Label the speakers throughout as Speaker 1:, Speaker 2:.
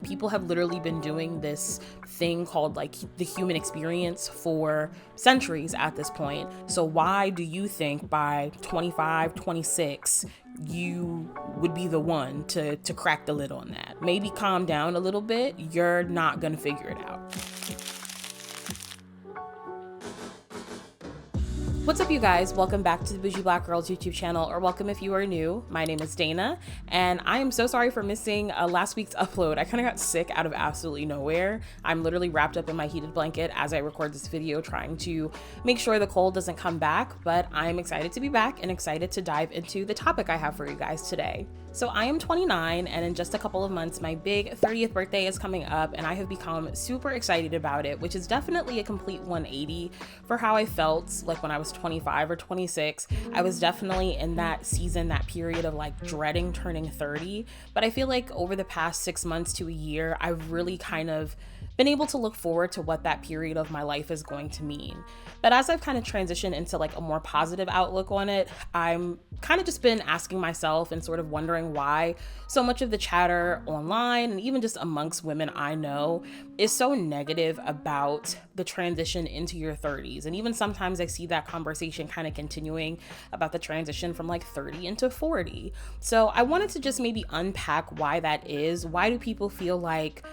Speaker 1: people have literally been doing this thing called like the human experience for centuries at this point. So why do you think by 25, 26, you would be the one to crack the lid on that? Maybe calm down a little bit. You're not gonna figure it out. What's up, you guys? Welcome back to the Bougie Black Girls YouTube channel, or welcome if you are new. My name is Dana, and I am so sorry for missing last week's upload. I kind of got sick out of absolutely nowhere. I'm literally wrapped up in my heated blanket as I record this video, trying to make sure the cold doesn't come back, but I'm excited to be back and excited to dive into the topic I have for you guys today. So I am 29, and in just a couple of months, my big 30th birthday is coming up, and I have become super excited about it, which is definitely a complete 180 for how I felt like when I was 25 or 26. I was definitely in that season, that period of like dreading turning 30. But I feel like over the past 6 months to a year, I've really kind of been able to look forward to what that period of my life is going to mean. But as I've kind of transitioned into like a more positive outlook on it, I'm kind of just been asking myself and sort of wondering why so much of the chatter online and even just amongst women I know is so negative about the transition into your 30s. And even sometimes I see that conversation kind of continuing about the transition from like 30 into 40. So I wanted to just maybe unpack why that is. Why do people feel like,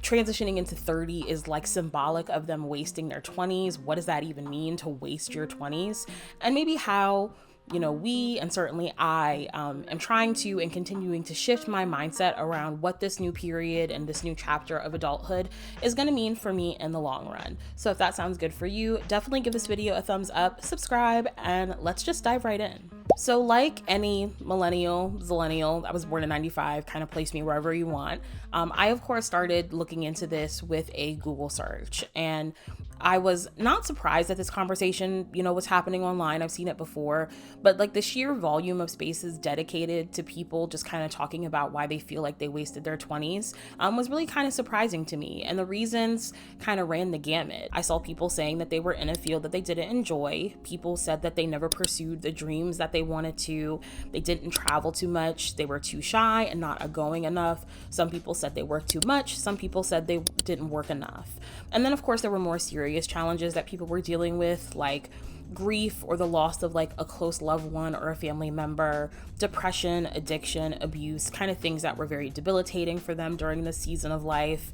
Speaker 1: transitioning into 30 is like symbolic of them wasting their 20s? What does that even mean, to waste your 20s? And maybe how, we, and certainly I, am trying to and continuing to shift my mindset around what this new period and this new chapter of adulthood is going to mean for me in the long run. So if that sounds good for you, definitely give this video a thumbs up, subscribe, and let's just dive right in. So like any zillennial, I was born in 95, kind of place me wherever you want. I, of course, started looking into this with a Google search, and I was not surprised that this conversation, was happening online. I've seen it before, but like the sheer volume of spaces dedicated to people just kind of talking about why they feel like they wasted their 20s was really kind of surprising to me. And the reasons kind of ran the gamut. I saw people saying that they were in a field that they didn't enjoy. People said that they never pursued the dreams that they wanted to. They didn't travel too much. They were too shy and not outgoing enough. Some people said they worked too much. Some people said they didn't work enough. And then, of course, there were more serious challenges that people were dealing with, like grief or the loss of like a close loved one or a family member, depression, addiction, abuse, kind of things that were very debilitating for them during this season of life.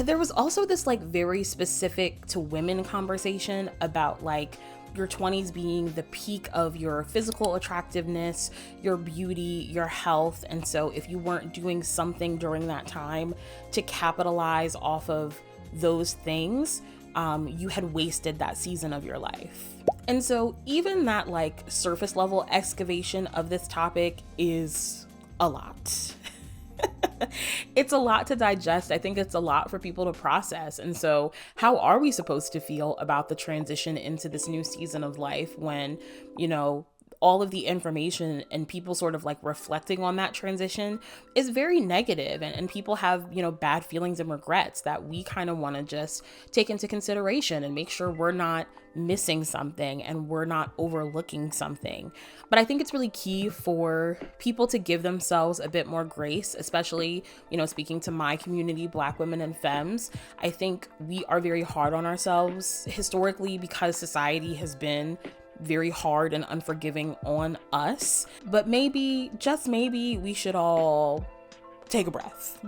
Speaker 1: There was also this like very specific to women conversation about like your 20s being the peak of your physical attractiveness, your beauty, your health. And so if you weren't doing something during that time to capitalize off of those things, you had wasted that season of your life. And so even that like surface level excavation of this topic is a lot. It's a lot to digest. I think it's a lot for people to process. And so how are we supposed to feel about the transition into this new season of life when, all of the information and people sort of like reflecting on that transition is very negative, and people have, bad feelings and regrets that we kind of want to just take into consideration and make sure we're not missing something and we're not overlooking something. But I think it's really key for people to give themselves a bit more grace, especially, speaking to my community, Black women and femmes. I think we are very hard on ourselves historically because society has been very hard and unforgiving on us. But maybe, just maybe, we should all take a breath.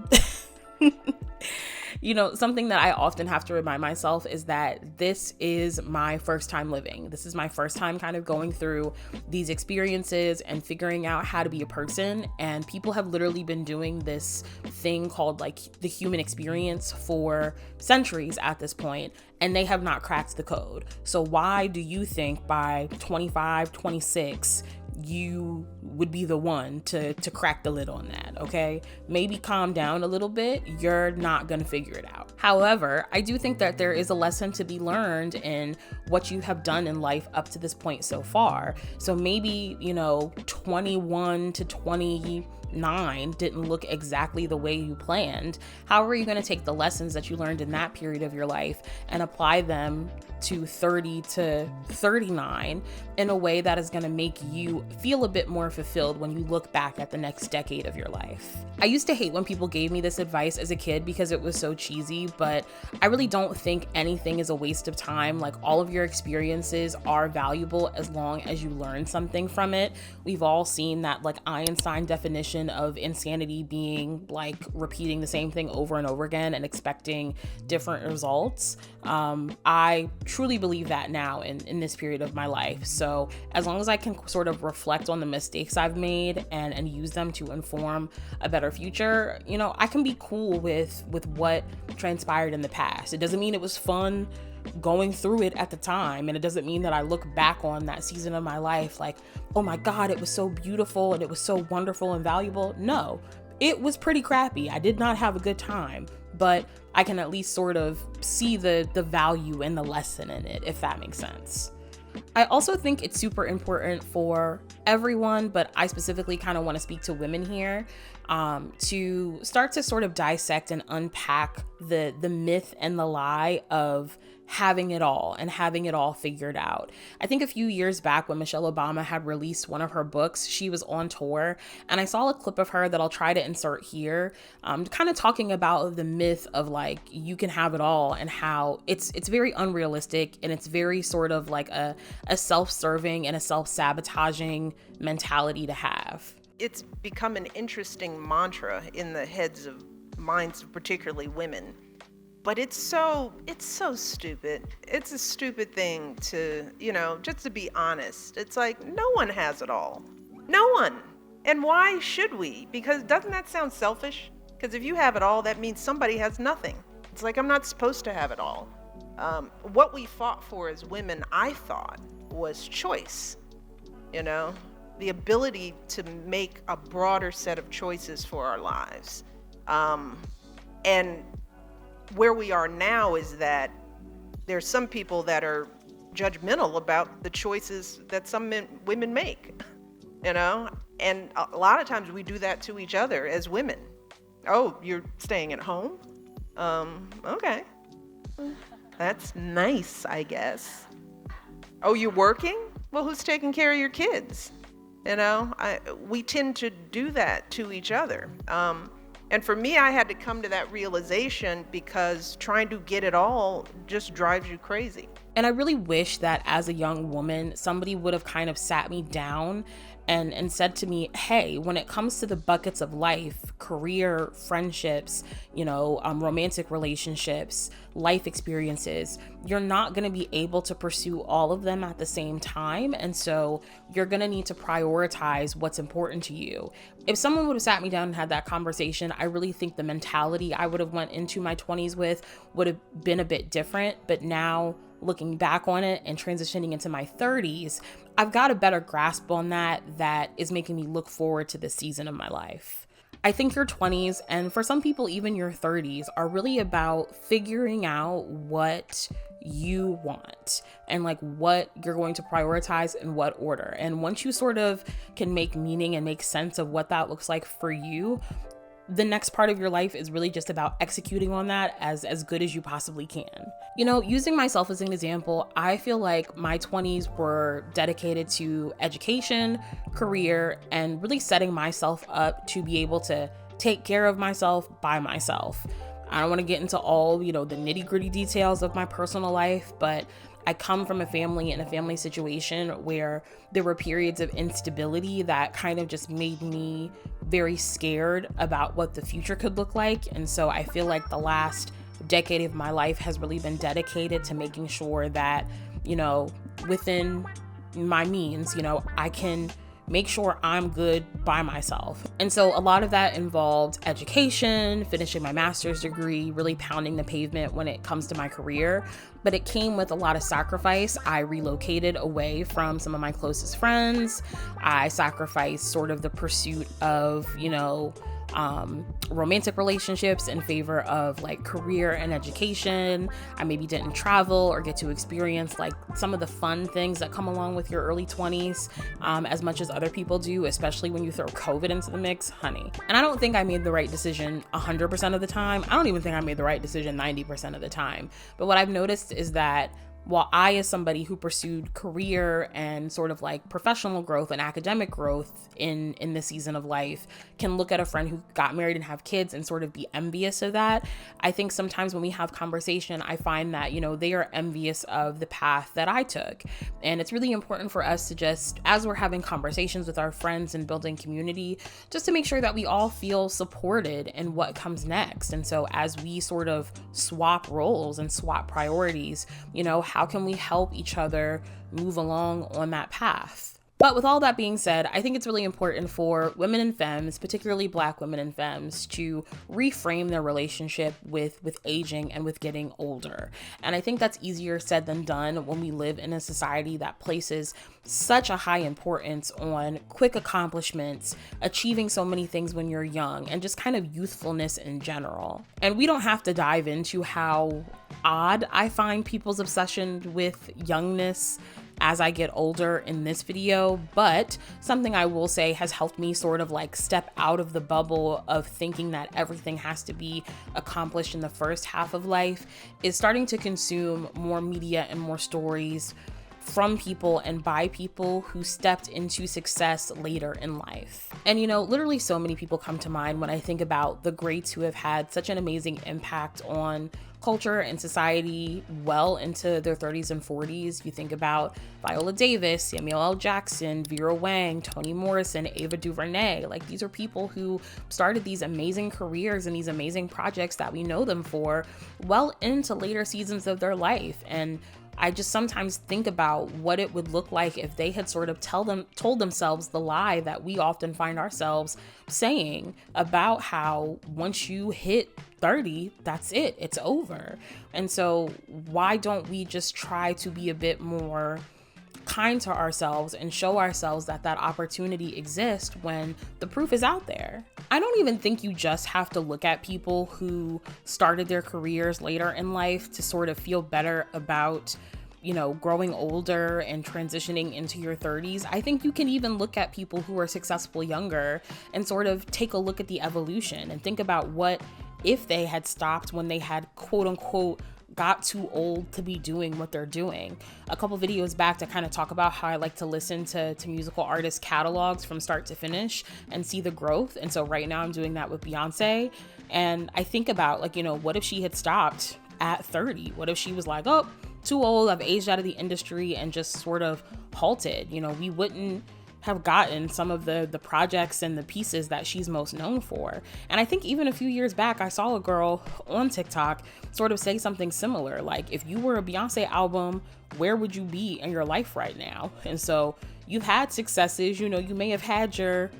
Speaker 1: Something that I often have to remind myself is that this is my first time living. This is my first time kind of going through these experiences and figuring out how to be a person. And people have literally been doing this thing called like the human experience for centuries at this point, and they have not cracked the code. So why do you think by 25, 26, you would be the one to crack the lid on that? Okay, maybe calm down a little bit. You're not gonna figure it out. However, I do think that there is a lesson to be learned in what you have done in life up to this point so far. So maybe 21 to 20 29 didn't look exactly the way you planned, how are you going to take the lessons that you learned in that period of your life and apply them to 30 to 39 in a way that is going to make you feel a bit more fulfilled when you look back at the next decade of your life? I used to hate when people gave me this advice as a kid because it was so cheesy, but I really don't think anything is a waste of time. Like, all of your experiences are valuable as long as you learn something from it. We've all seen that like Einstein definition of insanity being like repeating the same thing over and over again and expecting different results. I truly believe that now in this period of my life. So as long as I can sort of reflect on the mistakes I've made and use them to inform a better future, you know, I can be cool with what transpired in the past. It doesn't mean it was fun going through it at the time, and it doesn't mean that I look back on that season of my life like, oh my God, it was so beautiful and it was so wonderful and valuable. No, it was pretty crappy. I did not have a good time, but I can at least sort of see the value and the lesson in it, if that makes sense. I also think it's super important for everyone, but I specifically kind of want to speak to women here, to start to sort of dissect and unpack the myth and the lie of having it all and having it all figured out. I think a few years back when Michelle Obama had released one of her books, she was on tour, and I saw a clip of her that I'll try to insert here, kind of talking about the myth of like, you can have it all, and how it's very unrealistic, and it's very sort of like a self-serving and a self-sabotaging mentality to have.
Speaker 2: It's become an interesting mantra in the minds of particularly women. But it's so stupid. It's a stupid thing to, just to be honest. It's like, no one has it all. No one. And why should we? Because doesn't that sound selfish? Because if you have it all, that means somebody has nothing. It's like, I'm not supposed to have it all. What we fought for as women, I thought, was choice. The ability to make a broader set of choices for our lives. And where we are now is that there's some people that are judgmental about the choices that some women make, and a lot of times we do that to each other as women. Oh, you're staying at home? Okay. That's nice, I guess. Oh, you're working? Well, who's taking care of your kids? We tend to do that to each other. And for me, I had to come to that realization because trying to get it all just drives you crazy.
Speaker 1: And I really wish that as a young woman, somebody would have kind of sat me down and said to me, hey, when it comes to the buckets of life, career, friendships, romantic relationships, life experiences, you're not going to be able to pursue all of them at the same time. And so you're going to need to prioritize what's important to you. If someone would have sat me down and had that conversation, I really think the mentality I would have went into my 20s with would have been a bit different. But now, looking back on it and transitioning into my 30s, I've got a better grasp on that is making me look forward to this season of my life. I think your 20s, and for some people even your 30s, are really about figuring out what you want and like what you're going to prioritize in what order. And once you sort of can make meaning and make sense of what that looks like for you, the next part of your life is really just about executing on that as good as you possibly can. Using myself as an example, I feel like my 20s were dedicated to education, career, and really setting myself up to be able to take care of myself by myself. I don't want to get into all, the nitty-gritty details of my personal life, but I come from a family situation where there were periods of instability that kind of just made me very scared about what the future could look like. And so I feel like the last decade of my life has really been dedicated to making sure that, within my means, I can make sure I'm good by myself. And so a lot of that involved education, finishing my master's degree, really pounding the pavement when it comes to my career. But it came with a lot of sacrifice. I relocated away from some of my closest friends. I sacrificed sort of the pursuit of, romantic relationships in favor of like career and education. I maybe didn't travel or get to experience like some of the fun things that come along with your early 20s as much as other people do, especially when you throw COVID into the mix, honey. And I don't think I made the right decision 100% of the time. I don't even think I made the right decision 90% of the time. But what I've noticed is that while I, as somebody who pursued career and sort of like professional growth and academic growth in this season of life, can look at a friend who got married and have kids and sort of be envious of that, I think sometimes when we have conversation, I find that, you know, they are envious of the path that I took. And it's really important for us to just, as we're having conversations with our friends and building community, just to make sure that we all feel supported in what comes next. And so as we sort of swap roles and swap priorities, you know, how can we help each other move along on that path? But with all that being said, I think it's really important for women and femmes, particularly Black women and femmes, to reframe their relationship with aging and with getting older. And I think that's easier said than done when we live in a society that places such a high importance on quick accomplishments, achieving so many things when you're young, and just kind of youthfulness in general. And we don't have to dive into how odd I find people's obsession with youngness as I get older in this video, but something I will say has helped me sort of like step out of the bubble of thinking that everything has to be accomplished in the first half of life is starting to consume more media and more stories from people and by people who stepped into success later in life. And you know, literally so many people come to mind when I think about the greats who have had such an amazing impact on culture and society well into their 30s and 40s. You think about Viola Davis, Samuel L. Jackson, Vera Wang, Toni Morrison, Ava DuVernay. Like, these are people who started these amazing careers and these amazing projects that we know them for well into later seasons of their life. And I just sometimes think about what it would look like if they had sort of told themselves the lie that we often find ourselves saying about how once you hit 30, that's it, it's over. And so why don't we just try to be a bit more kind to ourselves and show ourselves that that opportunity exists when the proof is out there? I don't even think you just have to look at people who started their careers later in life to sort of feel better about, you know, growing older and transitioning into your 30s. I think you can even look at people who are successful younger and sort of take a look at the evolution and think about what if they had stopped when they had quote unquote got too old to be doing what they're doing. A couple videos back to kind of talk about how I like to listen to musical artists' catalogs from start to finish and see the growth. And so right now I'm doing that with Beyonce. And I think about, like, you know, what if she had stopped at 30? What if she was like, oh, too old, I've aged out of the industry, and just sort of halted? You know, we wouldn't have gotten some of the projects and the pieces that she's most known for. And I think even a few years back, I saw a girl on TikTok sort of say something similar. Like, if you were a Beyonce album, where would you be in your life right now? And so you've had successes, you know, you may have had your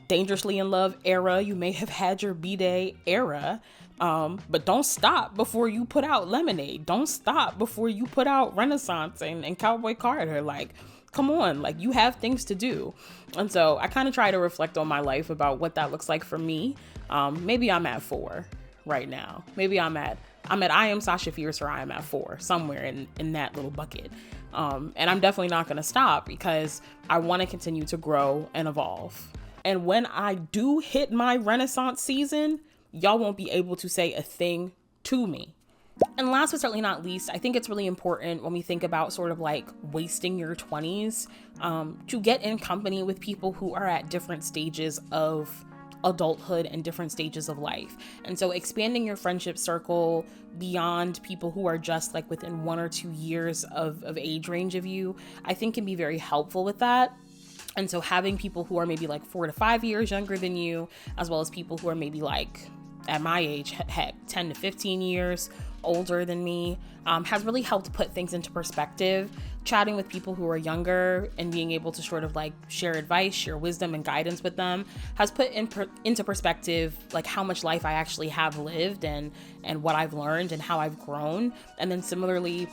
Speaker 1: Dangerously in Love era, you may have had your B-Day era, but don't stop before you put out Lemonade. Don't stop before you put out Renaissance and Cowboy Carter. Like, come on, like, you have things to do. And so I kind of try to reflect on my life about what that looks like for me. Maybe I'm at 4 right now. Maybe I'm at I am Sasha Fierce, or I am at 4, somewhere in that little bucket. And I'm definitely not going to stop because I want to continue to grow and evolve. And when I do hit my Renaissance season, y'all won't be able to say a thing to me. And last but certainly not least, I think it's really important when we think about sort of like wasting your 20s, to get in company with people who are at different stages of adulthood and different stages of life. And so expanding your friendship circle beyond people who are just like within 1 or 2 years of age range of you, I think can be very helpful with that. And so having people who are maybe like 4 to 5 years younger than you, as well as people who are maybe like at my age, heck, 10 to 15 years older than me, has really helped put things into perspective. Chatting with people who are younger and being able to sort of like share advice, share wisdom and guidance with them has put into perspective like how much life I actually have lived and what I've learned and how I've grown. And then similarly,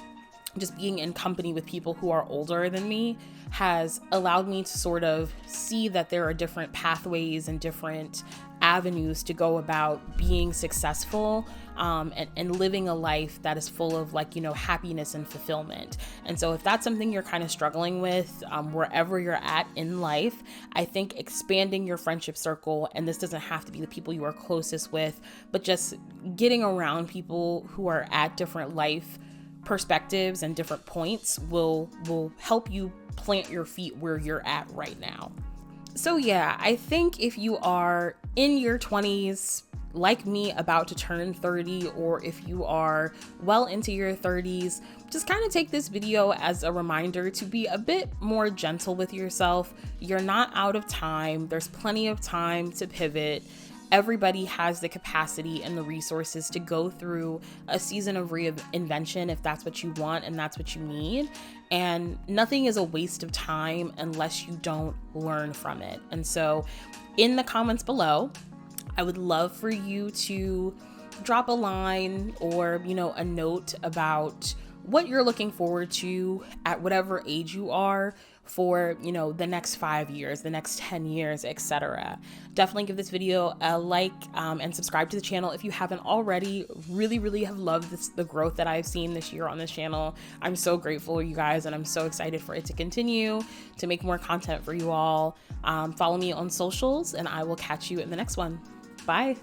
Speaker 1: just being in company with people who are older than me has allowed me to sort of see that there are different pathways and different avenues to go about being successful, and living a life that is full of like, happiness and fulfillment. And so if that's something you're kind of struggling with, wherever you're at in life, I think expanding your friendship circle, and this doesn't have to be the people you are closest with, but just getting around people who are at different life perspectives and different points will help you plant your feet where you're at right now. So yeah, I think if you are in your 20s, like me, about to turn 30, or if you are well into your 30s, just kind of take this video as a reminder to be a bit more gentle with yourself. You're not out of time. There's plenty of time to pivot. Everybody has the capacity and the resources to go through a season of reinvention if that's what you want and that's what you need. And nothing is a waste of time unless you don't learn from it. And so in the comments below, I would love for you to drop a line or, a note about what you're looking forward to at whatever age you are for, the next 5 years, the next 10 years, etc. Definitely give this video a like, and subscribe to the channel if you haven't already. Really, really have loved the growth that I've seen this year on this channel. I'm so grateful, you guys, and I'm so excited for it to continue to make more content for you all. Follow me on socials, and I will catch you in the next one. Bye.